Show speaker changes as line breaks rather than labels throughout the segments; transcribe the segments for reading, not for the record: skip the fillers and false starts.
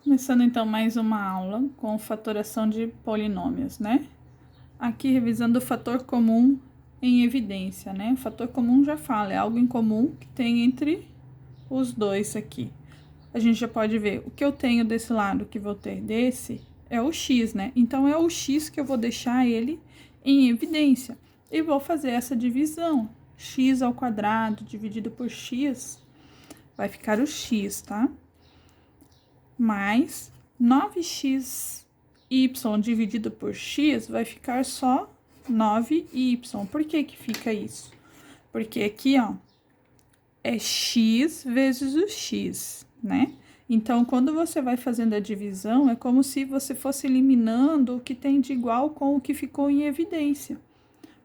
Começando então mais uma aula com fatoração de polinômios, né? Aqui revisando o fator comum em evidência, né? O fator comum já fala, é algo em comum que tem entre os dois aqui. A gente já pode ver, o que eu tenho desse lado que vou ter desse é o x, né? Então, é o x que eu vou deixar ele em evidência. E vou fazer essa divisão. X ao quadrado dividido por x vai ficar o x, tá? Mais 9xy dividido por x vai ficar só 9y. Por que que fica isso? Porque aqui, ó, é x vezes o x, né? Então, quando você vai fazendo a divisão, é como se você fosse eliminando o que tem de igual com o que ficou em evidência.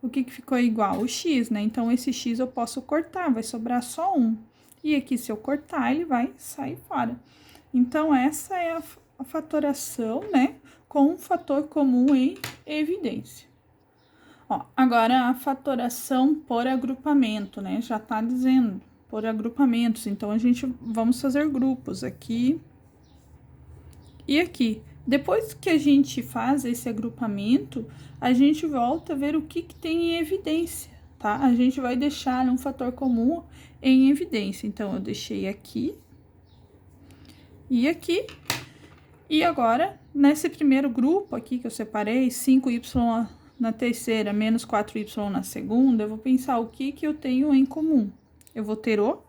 O que ficou igual? O x, né? Então, esse x eu posso cortar, vai sobrar só 1. E aqui, se eu cortar, ele vai sair fora. Então, essa é a fatoração, né, com um fator comum em evidência. Ó, agora, a fatoração por agrupamento, né, já tá dizendo, por agrupamentos. Então, vamos fazer grupos aqui e aqui. Depois que a gente faz esse agrupamento, a gente volta a ver o que tem em evidência, tá? A gente vai deixar um fator comum em evidência. Então, eu deixei aqui e aqui. E agora, nesse primeiro grupo aqui que eu separei, 5y na terceira menos 4y na segunda, eu vou pensar o que eu tenho em comum. Eu vou ter o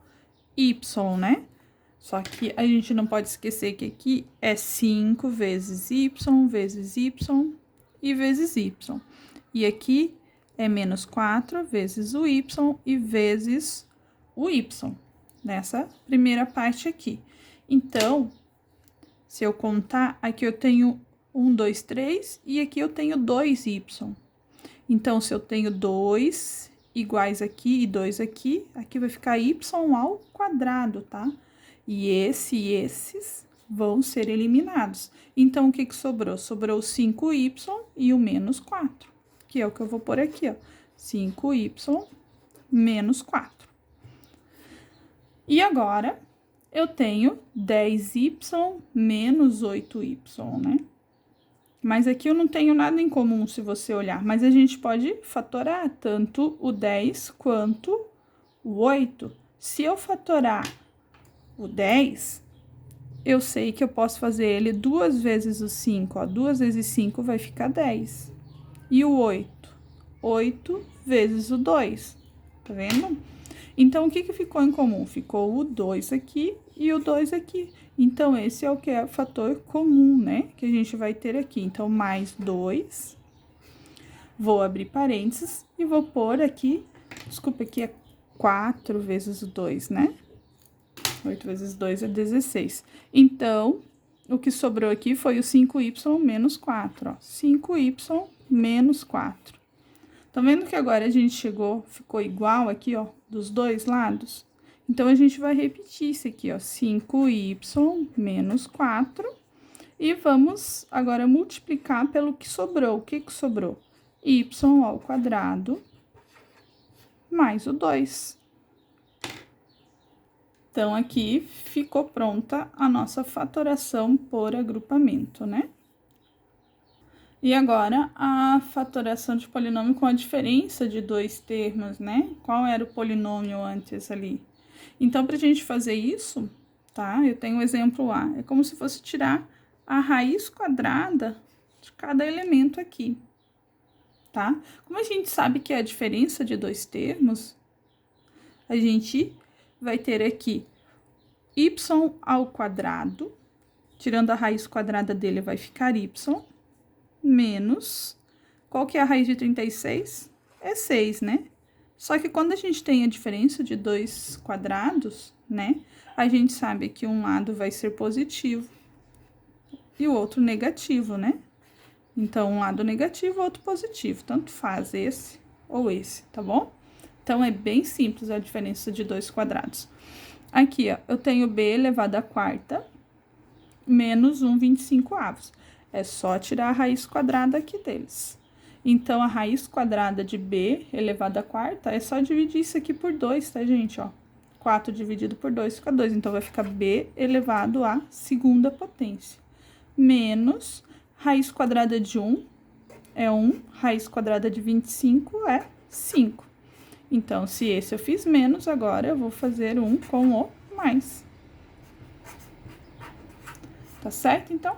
y, né? Só que a gente não pode esquecer que aqui é 5 vezes y e vezes y. E aqui é menos 4 vezes o y e vezes o y, nessa primeira parte aqui. Então, se eu contar, aqui eu tenho 1, 2, 3 e aqui eu tenho 2y. Então, se eu tenho 2 iguais aqui e 2 aqui, aqui vai ficar y ao quadrado, tá? E esses vão ser eliminados. Então, o que sobrou? Sobrou 5y e o menos 4, que é o que eu vou pôr aqui, ó. 5y menos 4. E agora, eu tenho 10y menos 8y, né? Mas aqui eu não tenho nada em comum, se você olhar. Mas a gente pode fatorar tanto o 10 quanto o 8. Se eu fatorar o 10, eu sei que eu posso fazer ele 2 vezes o 5, ó. 2 vezes 5 vai ficar 10. E o 8? 8 vezes o 2, tá vendo? Então, o que ficou em comum? Ficou o 2 aqui e o 2 aqui. Então, esse é o que é o fator comum, né? Que a gente vai ter aqui. Então, mais 2. Vou abrir parênteses e vou pôr aqui, desculpa, aqui é 4 vezes o 2, né? 8 vezes 2 é 16. Então, o que sobrou aqui foi o 5y menos 4, ó. 5y menos 4. Tá vendo que agora a gente ficou igual aqui, ó, dos dois lados? Então, a gente vai repetir isso aqui, ó, 5y menos 4. E vamos agora multiplicar pelo que sobrou. O que sobrou? Y ao quadrado mais o 2. Então, aqui ficou pronta a nossa fatoração por agrupamento, né? E agora, a fatoração de polinômio com a diferença de dois termos, né? Qual era o polinômio antes ali? Então, para a gente fazer isso, tá? Eu tenho o exemplo A. É como se fosse tirar a raiz quadrada de cada elemento aqui, tá? Como a gente sabe que é a diferença de dois termos, a gente vai ter aqui y ao quadrado, tirando a raiz quadrada dele vai ficar y, menos, qual que é a raiz de 36? É 6, né? Só que quando a gente tem a diferença de dois quadrados, né? A gente sabe que um lado vai ser positivo e o outro negativo, né? Então, um lado negativo, outro positivo. Tanto faz esse ou esse, tá bom? Então, é bem simples a diferença de dois quadrados. Aqui, ó, eu tenho b elevado à quarta menos 1/25. É só tirar a raiz quadrada aqui deles. Então, a raiz quadrada de b elevado à quarta é só dividir isso aqui por 2, tá, gente? Ó, 4 dividido por 2 fica 2, então vai ficar b elevado à segunda potência. Menos raiz quadrada de 1 é 1, raiz quadrada de 25 é 5. Então, se esse eu fiz menos, agora eu vou fazer um com o mais. Tá certo, então?